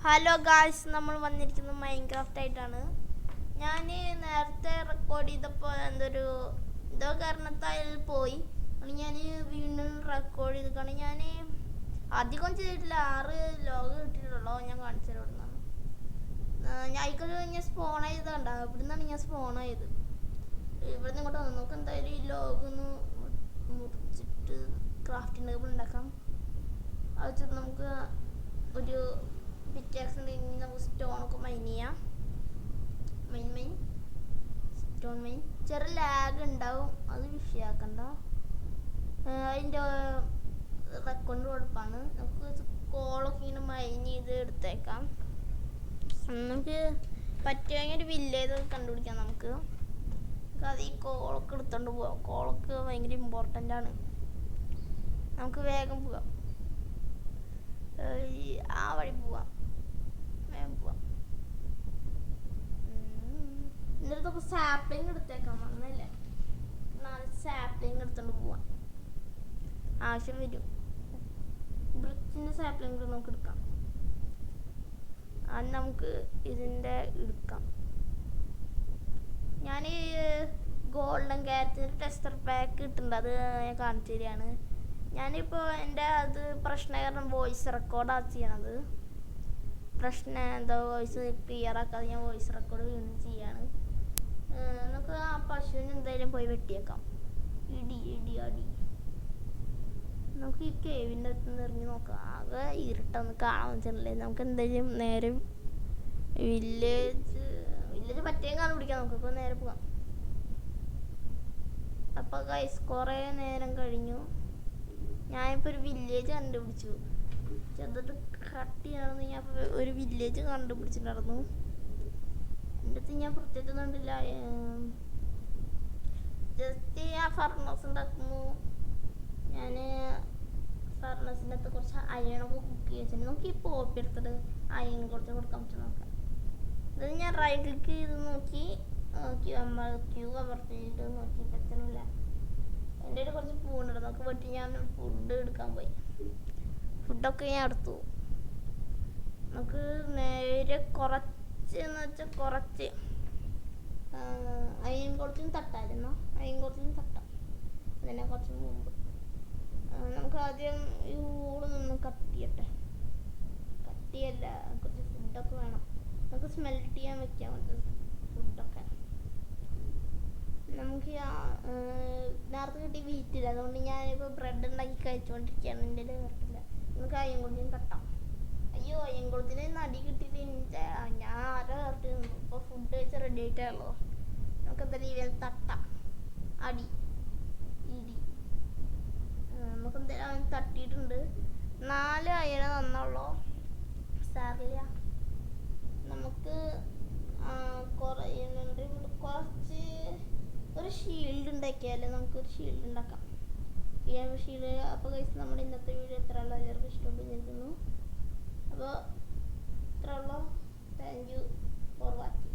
Hello guys, നമ്മൾ വന്നിരിക്കുന്നത് Minecraft ആയിട്ടാണ്. ഞാൻ നേരത്തെ റെക്കോർഡ് ചെയ്തപ്പോൾ എന്തോ കാരണത്താൽ പോയി. ഞാൻ വീണ്ടും റെക്കോർഡ് ചെയ്തിട്ടാണ്. ഞാൻ അധികം ചെയ്തിട്ടില്ല, 6 ലോഗ് കിട്ടിയിട്ടുള്ളൂ. ഞാൻ കാണിച്ചു തരുന്നതാണ്. ഞാൻ സ്പോൺ ചെയ്തണ്ട, ഇവിടെ നിന്നാണ് ഞാൻ സ്പോൺ ചെയ്ത്. ഇവിടെ നിന്ന് ഇങ്ങോട്ട് വന്നു. നമുക്ക് എന്തായാലും ഈ ലോഗ് ഒന്ന് മുറിച്ചിട്ട് ക്രാഫ്റ്റിംഗ് ടേബിൾ ഉണ്ടാക്കാം. അത് വെച്ചിട്ട് നമുക്ക് ഒരു പിക്കാക്സ് ഉണ്ടെങ്കിൽ നമുക്ക് സ്റ്റോണൊക്കെ മൈൻ ചെയ്യാം. സ്റ്റോൺ മൈൻ ചെറിയ ലാഗ് ഉണ്ടാവും, അത് വിഷയാക്കണ്ട. അതിൻ്റെ റെക്കോർഡ് കുഴപ്പമാണ്. നമുക്ക് കോളൊക്കെ ഇങ്ങനെ മൈൻ ചെയ്ത് എടുത്തേക്കാം. നമുക്ക് പറ്റുമെങ്കിൽ ഒരു വില്ലേജ് കണ്ടുപിടിക്കാം. നമുക്ക് അത് ഈ കോളൊക്കെ എടുത്തോണ്ട് പോവാം. കോളൊക്കെ ഭയങ്കര ഇമ്പോർട്ടൻ്റ് ആണ്. നമുക്ക് വേഗം പോവാം, ആ വഴി പോവാം, വേഗം പോവാം. എന്നിട്ട് നമുക്ക് സാപ്ലിങ് എടുത്തേക്കാം. വന്നല്ലേ, 4 സാപ്ലിങ് എടുത്തോണ്ട് പോവാം. ആവശ്യം വരും. ബ്രിക്സിൻ്റെ സാപ്ലിങ് നമുക്ക് എടുക്കാം. അത് നമുക്ക് ഇതിൻ്റെ എടുക്കാം. ഞാൻ ഗോൾഡൻ ക്യാരറ്റിൻ്റെ ടെസ്റ്റർ പാക്ക് കിട്ടുന്നുണ്ട്, അത് ഞാൻ കാണിച്ചു തരികയാണ്. ഞാനിപ്പോൾ എൻ്റെ അത് പ്രശ്നം കാരണം വോയിസ് റെക്കോർഡാണ് ചെയ്യണത്. വോയിസ് ക്ലിയർ ആക്കാതെ ഞാൻ വോയിസ് റെക്കോർഡ് വീണ്ടും ചെയ്യാണ്. നമുക്ക് ആ പശുവിന് എന്തായാലും പോയി വെട്ടിയേക്കാം. അടി നമുക്ക് ഈ കേവിൻ്റെ അടുത്ത് നിന്ന് ഇറങ്ങി നോക്കാം. ആകെ ഇരുട്ടൊന്ന് കാണാൻ വെച്ചിട്ടില്ലേ. നമുക്ക് എന്തായാലും നേരെ വില്ലേജ് പറ്റിയും കണ്ടുപിടിക്കാം. നമുക്കിപ്പോൾ നേരെ പോകാം. അപ്പോൾ ഗൈസ്, കുറേ നേരം കഴിഞ്ഞു. ഞാനിപ്പോൾ ഒരു വില്ലേജ് കണ്ടുപിടിച്ചു. ചെറുതായിട്ട് കട്ട് ചെയ്യണമെന്ന് ഞാൻ ഒരു വില്ലേജ് കണ്ടുപിടിച്ചിട്ടുണ്ടായിരുന്നു. എൻ്റെ അടുത്ത് ഞാൻ പ്രത്യേകിച്ച് കണ്ടില്ല. ജസ്റ്റ് ഞാൻ ഫർണസ് ഉണ്ടാക്കുന്നു. ഞാൻ ഫർണസിൻ്റെ അകത്ത് കുറച്ച് അയണൊക്കെ കുക്ക് ചെയ്തിട്ടുണ്ട്. നമുക്ക് ഈ പോപ്പി എടുത്തിട്ട് അയൺ കുറച്ച് കൊടുക്കാൻ പറ്റും നോക്കാം. അത് ഞാൻ റൈറ്റ് ക്ലിക്ക് ചെയ്ത് നോക്കി ക്യൂ അമർത്തിയിട്ട് നോക്കി പറ്റുന്നില്ല. എൻ്റെ കയ്യിൽ കുറച്ച് പൂവുണ്ട്, നമുക്ക് പറ്റി ഞാൻ ഫുഡ് എടുക്കാൻ പോയി. ഫുഡൊക്കെ ഞാൻ എടുത്തു. നമുക്ക് നേരെ കുറച്ച് അയിൻ കുറച്ചും തട്ടായിരുന്നോ, അയിൻ കുറച്ചും തട്ടാം. അതിനെ കുറച്ച് മുമ്പ് നമുക്ക് ആദ്യം ഈ ഊള് നിന്ന് കട്ട് ചെയ്യല്ല, കുറച്ച് ഫുഡൊക്കെ വേണം. നമുക്ക് സ്മെൽറ്റ് ചെയ്യാൻ വെക്കാൻ പറ്റും ഫുഡൊക്കെ. നമുക്ക് നേരത്തെ കിട്ടിയ വീറ്റില്ല, അതുകൊണ്ട് ഞാനിപ്പോൾ ബ്രെഡ് ഉണ്ടാക്കി കഴിച്ചുകൊണ്ടിരിക്കുകയാണ്. എൻ്റെ കറക്റ്റില്ല. നമുക്ക് അയ്യൻകുളത്തിന് തട്ടാം. അയ്യോ, അയ്യൻകുളത്തിന് നടി കിട്ടിയിട്ട് ഞാൻ ആരെ കറക്റ്റ് നിന്നു. ഇപ്പോൾ ഫുഡ് കഴിച്ച് റെഡി ആയിട്ടാണല്ലോ. നമുക്ക് എന്തായാലും ഇവ തട്ടാം. ഇടി നമുക്ക് എന്തായാലും അവൻ തട്ടിയിട്ടുണ്ട്. 4 അയണ തന്നുള്ളൂ, സാറില്ല. നമുക്ക് കുറച്ച് ഒരു ഷീൽഡ് ഉണ്ടാക്കിയാലേ നമുക്കൊരു ഷീൽഡ് ഉണ്ടാക്കാം. ഷീൽഡ്. അപ്പോൾ ഗൈസ്, നമ്മുടെ ഇന്നത്തെ വീഡിയോ എത്ര ഉള്ളൂ, എല്ലാവർക്കും ഇഷ്ടപ്പെട്ടിരിക്കുന്നു. അപ്പോൾ ഇത്ര ഉള്ളൂ. Thank you for watching.